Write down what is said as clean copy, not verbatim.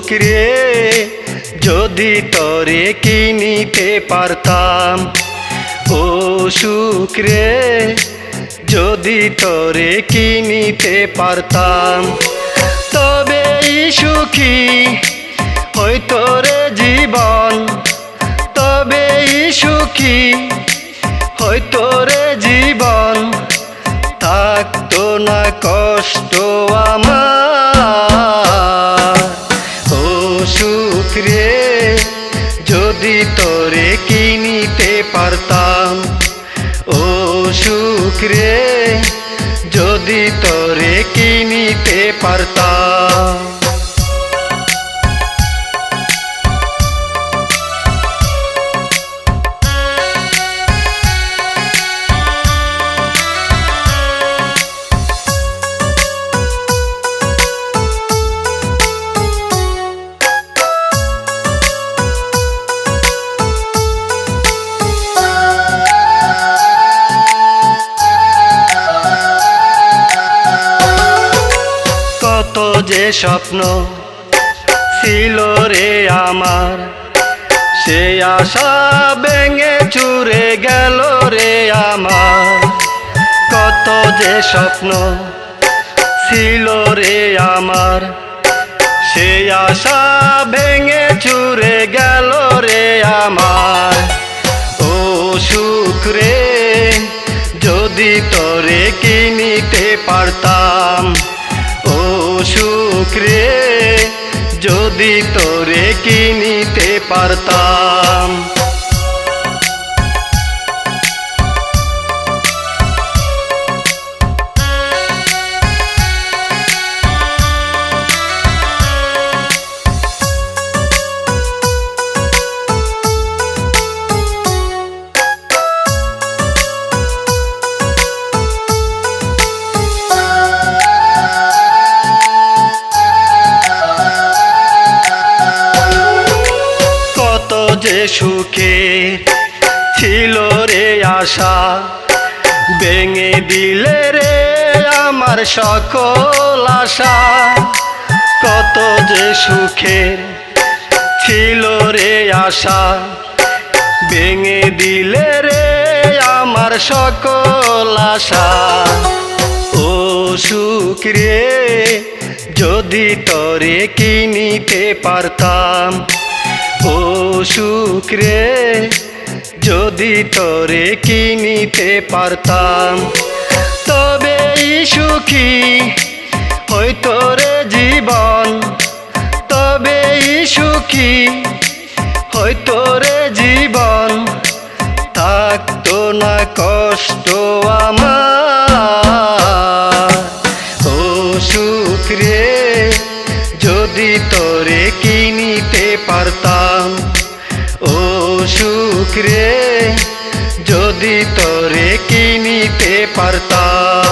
সুখ রে যদি তোরে কিনিতে পারতাম, ও সুখ রে যদি তোরে কিনিতে পারতাম, তবেই সুখী হইতো রে জীবন, তবেই সুখী হইতো রে জীবন, থাকতো না কষ্ট আমার। ও সুখ রে যদি তোরে কিনিতে পারতাম, ও সুখ রে যদি তোরে কিনিতে পারতাম। কত যে স্বপ্ন ছিল রে আমার, সে আশা ভেঙে চুরে গেল রে আমার। কত যে স্বপ্ন ছিল রে আমার, সে আশা ভেঙে চুরে গেল রে আমার। ও সুখ রে যদি তোরে কিনিতে পারতাম, ও সুখ রে যদি তোরে কিনিতে পারতাম। যে সুখে ছিল রে আশা, ভেঙে দিলে রে আমার সকল আশা। কত যে সুখের ছিল রে আশা, ভেঙে দিলে রে আমার সকল আশা। ও সুখ রে যদি তোরে কিনিতে পারতাম, ও সুখ রে যদি তোরে কিনিতে পারতাম, তবেই সুখী হইতো রে জীবন, তবেই সুখী হইতো রে জীবন, থাকতো না কষ্ট আমার। ও সুখ রে যদি তোরে কিনিতে পারতাম, ও সুখ রে যদি তোরে কিনিতে পারতাম।